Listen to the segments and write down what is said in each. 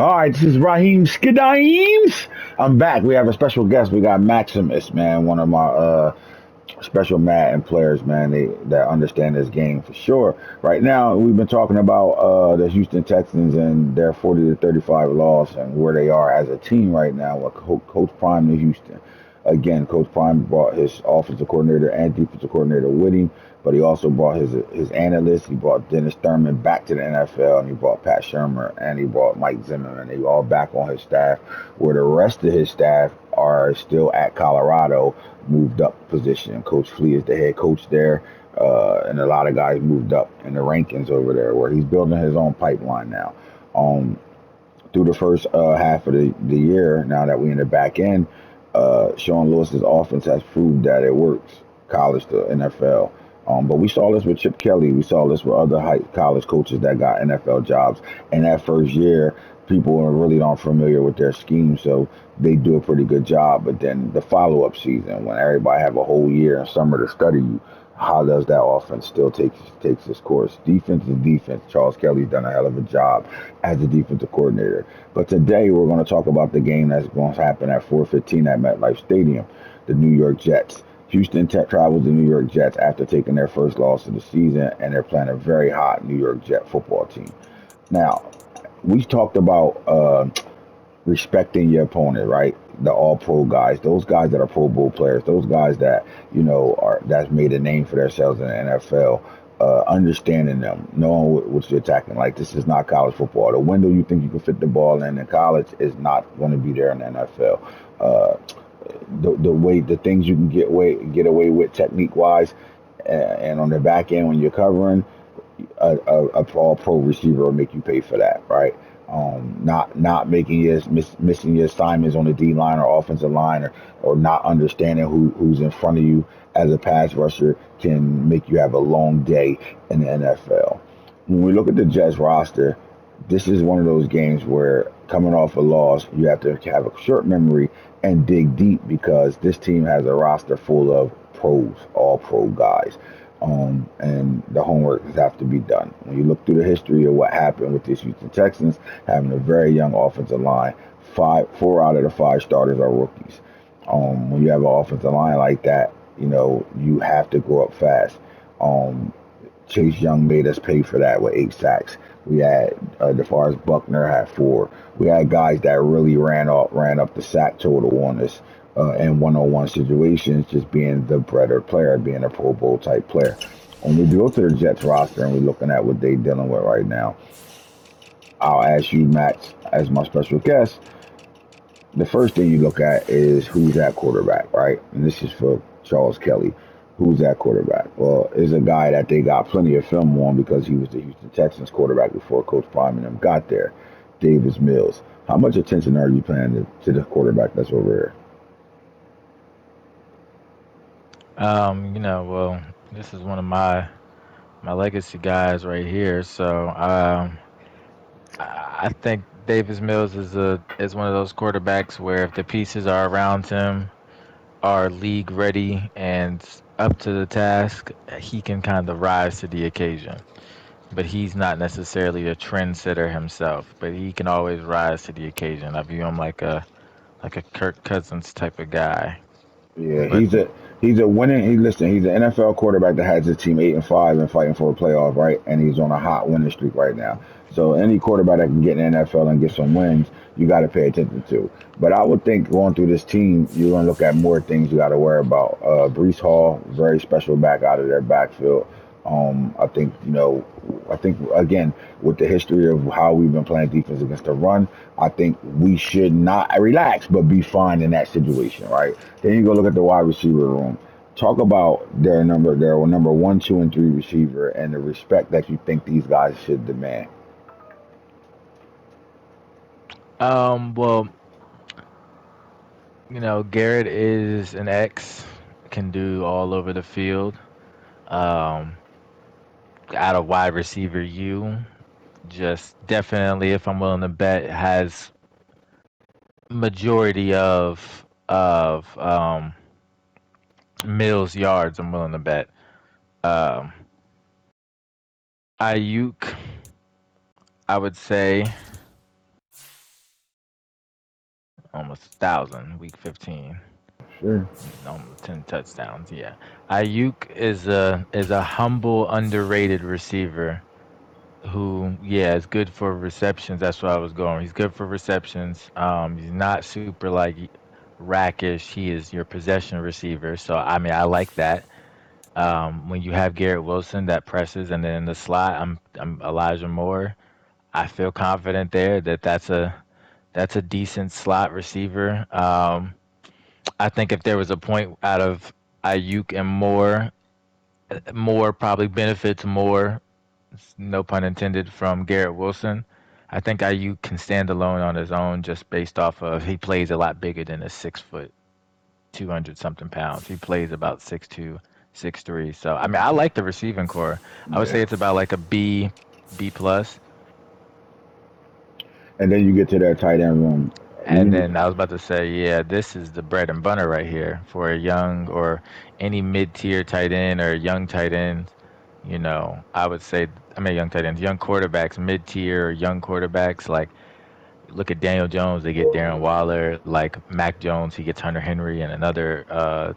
All right, this is Raheem Skidimes. I'm back. We have a special guest. We got Maximus, man, one of my special Madden players, man. They that understand this game for sure. Right now, we've been talking about the Houston Texans and their 40-35 loss and where they are as a team right now. With Coach Prime in Houston. Again, Coach Prime brought his offensive coordinator and defensive coordinator with him, but he also brought his analysts. He brought Dennis Thurman back to the NFL, and he brought Pat Shermer, and he brought Mike Zimmerman. They all back on his staff, where the rest of his staff are still at Colorado, moved up position. Coach Flea is the head coach there, and a lot of guys moved up in the rankings over there, where he's building his own pipeline now. Um, Through the first half of the year, now that we in the back end, Sean Lewis's offense has proved that it works, college to NFL. But we saw this with Chip Kelly. We saw this with other college coaches that got NFL jobs. And that first year, people are really not familiar with their scheme, so they do a pretty good job. But then the follow-up season, when everybody have a whole year and summer to study you, how does that offense still takes its course? Defense is defense. Charles Kelly's done a hell of a job as a defensive coordinator. But today we're going to talk about the game that's going to happen at 4:15 at MetLife Stadium, the New York Jets. Houston Tech travels the New York Jets after taking their first loss of the season, and they're playing a very hot New York Jet football team. Now, we talked about respecting your opponent, right? The all pro guys, those guys that are Pro Bowl players, those guys that, are that's made a name for themselves in the NFL. Understanding them, knowing what you're attacking. Like, this is not college football. The window you think you can fit the ball in college is not going to be there in the NFL. Uh, the things you can get away with technique wise, and on the back end when you're covering, a all pro receiver will make you pay for that, right? Not making missing your assignments on the D line or offensive line, or not understanding who's in front of you as a pass rusher can make you have a long day in the NFL. When we look at the Jets roster, this is one of those games where, coming off a loss, you have to have a short memory and dig deep, because this team has a roster full of pros, all pro guys. And the homework has to be done. When you look through the history of what happened with this Houston Texans, having a very young offensive line, four out of the five starters are rookies. When you have an offensive line like that, you have to grow up fast. Um, Chase Young made us pay for that with 8 sacks. We had DeForest Buckner had 4. We had guys that really ran up the sack total on us in one-on-one situations, just being the better player, being a Pro Bowl type player. When we go to the Jets roster and we're looking at what they're dealing with right now, I'll ask you, Max, as my special guest. The first thing you look at is who's that quarterback, right? And this is for Charles Kelly. Who's that quarterback? Well, is a guy that they got plenty of film on, because he was the Houston Texans quarterback before Coach Prime and them got there. Davis Mills. How much attention are you paying to the quarterback that's over here? Well, this is one of my legacy guys right here. So I think Davis Mills is one of those quarterbacks where, if the pieces are around him are league ready and up to the task, he can kind of rise to the occasion. But he's not necessarily a trendsetter himself, but he can always rise to the occasion. I view him like a Kirk Cousins type of guy. Yeah, But he's a winning. He's an NFL quarterback that has his team 8-5 and fighting for a playoff, right? And he's on a hot winning streak right now. So any quarterback that can get in the NFL and get some wins, you got to pay attention to. But I would think, going through this team, you're gonna look at more things you got to worry about. Brees Hall, very special back out of their backfield. I think, I think, again, with the history of how we've been playing defense against the run, I think we should not relax, but be fine in that situation, right? Then you go look at the wide receiver room. Talk about their number one, two, and three receiver, and the respect that you think these guys should demand. well, Garrett is an X, can do all over the field. Um, Out of wide receiver U, just definitely, if I'm willing to bet, has majority of Mills yards. I'm willing to bet. Um, Ayuk, I would say, almost 1,000, week 15, Sure. almost 10 touchdowns. Yeah, Ayuk is a humble, underrated receiver who, yeah, is good for receptions. That's where I was going. He's good for receptions. He's not super like rackish. He is your possession receiver. So I mean, I like that. When you have Garrett Wilson that presses, and then in the slot, I'm Elijah Moore. I feel confident there that that's a decent slot receiver. I think if there was a point out of Ayuk and Moore, Moore probably benefits more, no pun intended, from Garrett Wilson. I think Ayuk can stand alone on his own just based off of he plays a lot bigger than a 6 foot, 200 something pounds. He plays about 6'2", 6'3". So I mean, I like the receiving core. I would say Yeah. it's about like a B, B plus. And then you get to their tight end room. And You, then I was about to say, yeah, this is the bread and butter right here for a young or any mid-tier tight end or young tight end. I would say, I mean, young tight ends, young quarterbacks, mid-tier or young quarterbacks. Like, look at Daniel Jones, they get Darren Waller. Like Mac Jones, he gets Hunter Henry and another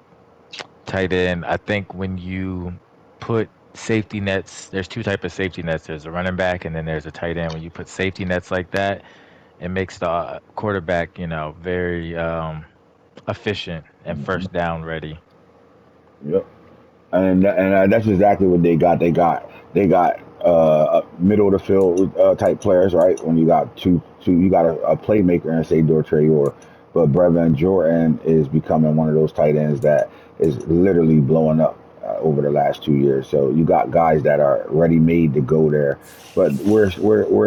tight end. I think when you put safety nets, there's two type of safety nets. There's a running back and then there's a tight end. When you put safety nets like that, it makes the quarterback, very efficient and first down ready. yep. And that's exactly what they got. They got middle of the field type players, right? When you got you got a playmaker and say Dortre or, but Brevin Jordan is becoming one of those tight ends that is literally blowing up over the last 2 years. So you got guys that are ready made to go there. But where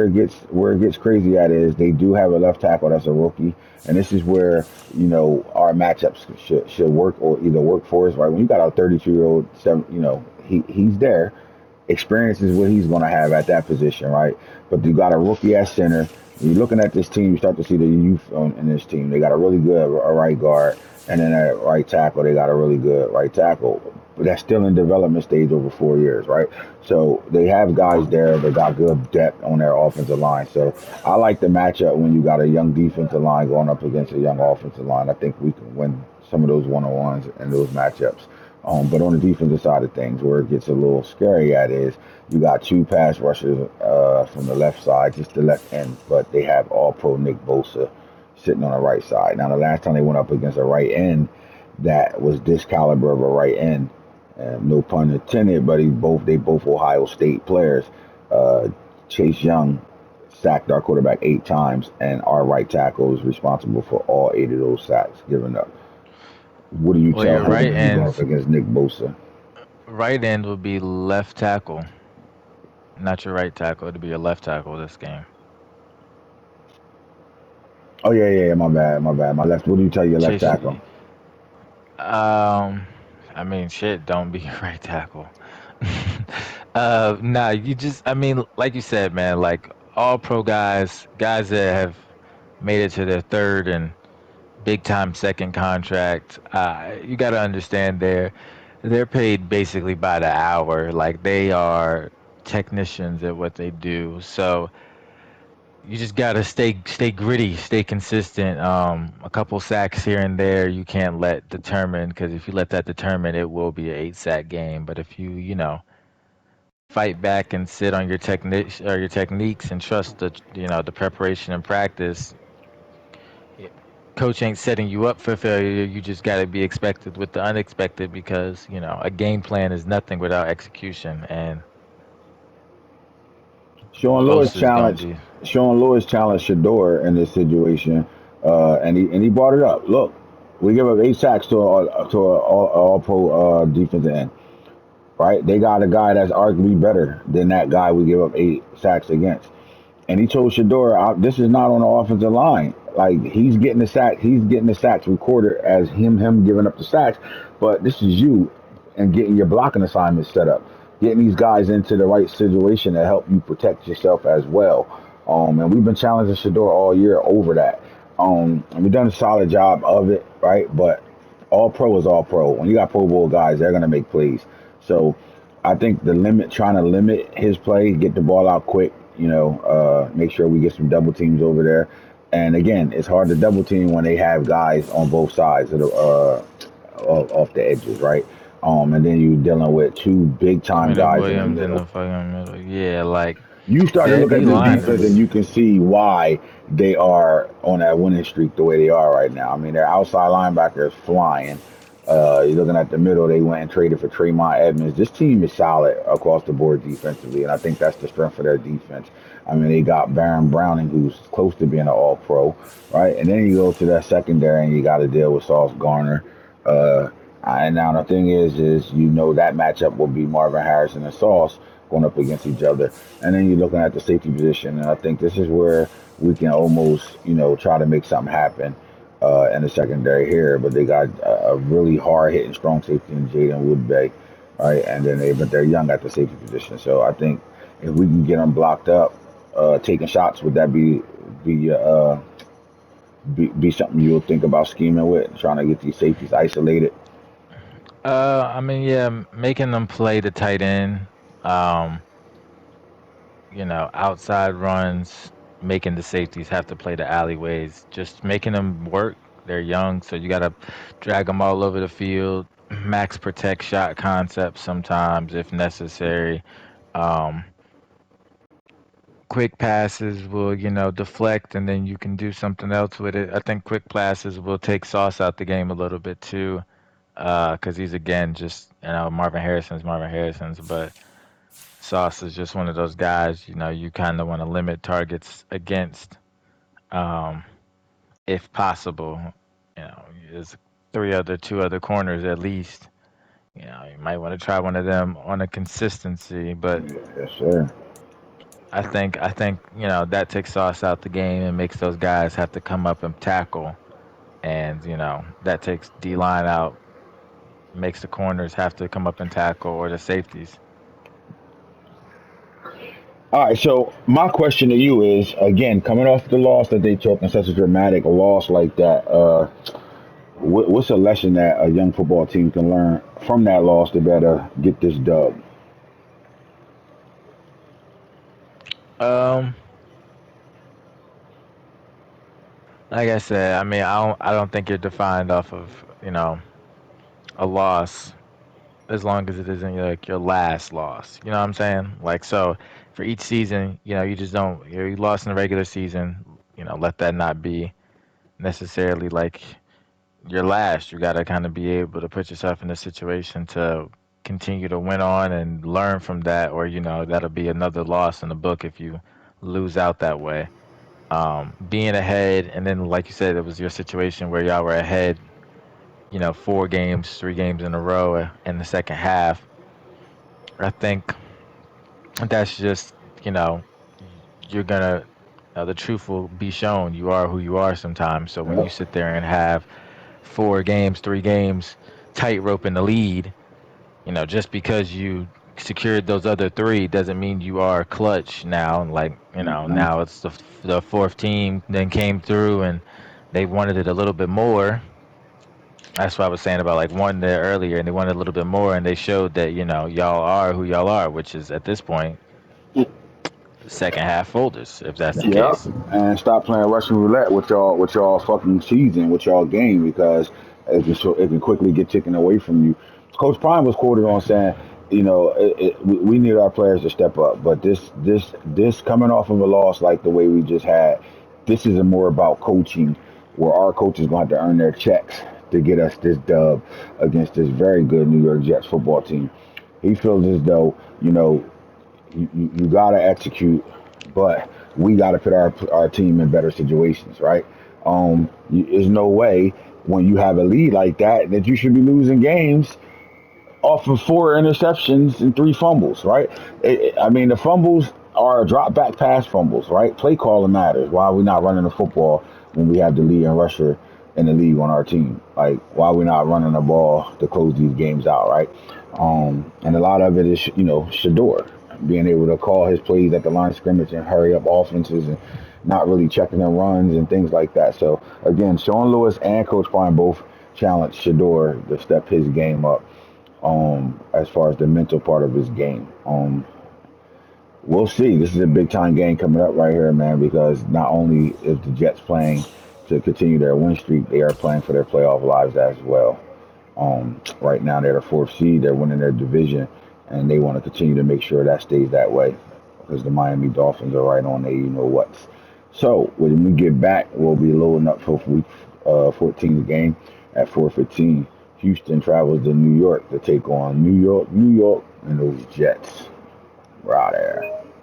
it gets crazy at is they do have a left tackle that's a rookie, and this is where our matchups should work or either work for us. Right, when you got a 32-year-old, he's there. Experience is what he's going to have at that position, right? But you got a rookie at center. When you're looking at this team, you start to see the youth in this team. They got a really good right guard, and then at right tackle, they got a really good right tackle. But that's still in development stage over 4 years, right? So they have guys there that got good depth on their offensive line. So I like the matchup when you got a young defensive line going up against a young offensive line. I think we can win some of those one-on-ones and those matchups. But on the defensive side of things, where it gets a little scary at is you got two pass rushers from the left side, just the left end, but they have all pro Nick Bosa sitting on the right side. Now, the last time they went up against a right end that was this caliber of a right end, no pun intended, but they both Ohio State players. Uh, Chase Young sacked our quarterback 8 times, and our right tackle is responsible for all 8 of those sacks given up. What do you Well, tell your him right when you go up ends, against Nick Bosa? right end would be left tackle, not your right tackle. It'd be your left tackle this game. Oh yeah, yeah, yeah. My bad, my bad. My left. What do you tell your left Chase, tackle? I mean, shit, don't be your right tackle. Nah, you just, I mean, like you said, man, like all pro guys, guys that have made it to their third and big time second contract. You got to understand they're paid basically by the hour. Like they are technicians at what they do. So you just got to stay gritty, stay consistent. A couple sacks here and there you can't let determine, because if you let that determine, it will be an 8 sack game. But if you fight back and sit on your techniques or your techniques and trust the preparation and practice, yeah, coach ain't setting you up for failure. You just got to be expected with the unexpected, because a game plan is nothing without execution, and Sean Lewis Bosa's gonna challenged. be. Sean Lewis challenged Shador in this situation, and he brought it up. Look, we give up 8 sacks to a all pro defensive end, right? They got a guy that's arguably better than that guy we give up 8 sacks against. And he told Shador, "This is not on the offensive line. Like he's getting the sacks recorded as him giving up the sacks, but this is you and getting your blocking assignments set up, getting these guys into the right situation to help you protect yourself as well." And we've been challenging Shador all year over that. And we've done a solid job of it, right? But all pro is all pro. When you got Pro Bowl guys, they're gonna make plays. So I think trying to limit his play, get the ball out quick, make sure we get some double teams over there. And again, it's hard to double team when they have guys on both sides of the off the edges, right? And then you dealing with two big time Leonard guys in the Williams in middle. the fucking middle. Yeah, like You start to the look D at this line defense and is. you can see why they are on that winning streak the way they are right now. I mean, their outside linebacker is flying. You're looking at the middle, they went and traded for Tremont Edmonds. This team is solid across the board defensively, and I think that's the strength of their defense. I mean, they got Baron Browning, who's close to being an all pro, right? And then you go to that secondary and you got to deal with Sauce Garner. Uh, and now the thing is you know that matchup will be Marvin Harrison and Sauce going up against each other. And then you're looking at the safety position, and I think this is where we can almost, try to make something happen in the secondary here. But they got a really hard hitting strong safety in Jaden Woodbay, right? And then but they're young at the safety position, so I think if we can get them blocked up, taking shots, would that be be something you'll think about scheming with, trying to get these safeties isolated? I mean, yeah, making them play the tight end. Um, outside runs, making the safeties have to play the alleyways, just making them work. They're young, so you got to drag them all over the field. Max protect shot concepts sometimes if necessary. Um, quick passes will, deflect and then you can do something else with it. I think quick passes will take Sauce out the game a little bit too, because he's again just, Marvin Harrison's, but Sauce is just one of those guys, you kind of want to limit targets against, um, if possible. There's two other corners at least. You might want to try one of them on a consistency, but Yes, sir. I think that takes Sauce out the game and makes those guys have to come up and tackle, and that takes D line out, makes the corners have to come up and tackle or the safeties. All right, so my question to you is again, coming off the loss that they took and such a dramatic loss like that, what's a lesson that a young football team can learn from that loss to better get this dub? Um, like I said, I mean, I don't think you're defined off of a loss as long as it isn't like your last loss. You know what I'm saying? Like so, for each season, you just don't you lost in the regular season. Let that not be necessarily like your last. You got to kind of be able to put yourself in a situation to continue to win on and learn from that, or that'll be another loss in the book if you lose out that way. Being ahead, and then like you said, it was your situation where y'all were ahead, 4 games, 3 games in a row in the second half. I think that's just, you know, you're gonna, the truth will be shown. You are who you are sometimes. So when you Yep. sit there and have 4 games, 3 games, tightrope in the lead, just because you secured those other three doesn't mean you are clutch now. Like, Hmm. now it's the fourth team then came through and they wanted it a little bit more. That's what I was saying about like one there earlier, and they wanted a little bit more, and they showed that y'all are who y'all are, which is at this point second half folders, if that's the Yep. case. And stop playing Russian roulette with y'all fucking season, with y'all game, because it can quickly get taken away from you. Coach Prime was quoted on saying, we need our players to step up, but this coming off of a loss like the way we just had, this is a more about coaching, where our coaches going to have to earn their checks to get us this dub against this very good New York Jets football team. He feels as though you got to execute, but we got to put our team in better situations, right? There's no way when you have a lead like that you should be losing games off of 4 interceptions and 3 fumbles, right? I mean, the fumbles are drop back pass fumbles, right? Play calling matters. Why are we not running the football when we have the lead and rusher in the league on our team? Like, why are we not running the ball to close these games out, right? And a lot of it is, Shador being able to call his plays at the line of scrimmage and hurry up offenses and not really checking their runs and things like that. So again, Sean Lewis and Coach Prime both challenged Shador to step his game up as far as the mental part of his game. We'll see. This is a big time game coming up right here, man, because not only is the Jets playing to continue their win streak, they are playing for their playoff lives as well. Right now, they're the fourth seed. They're winning their division, and they want to continue to make sure that stays that way because the Miami Dolphins are right on there, you know what. So when we get back, we'll be loading up for week 14's game at 4:15. Houston travels to New York to take on New York, and those Jets. We're out there.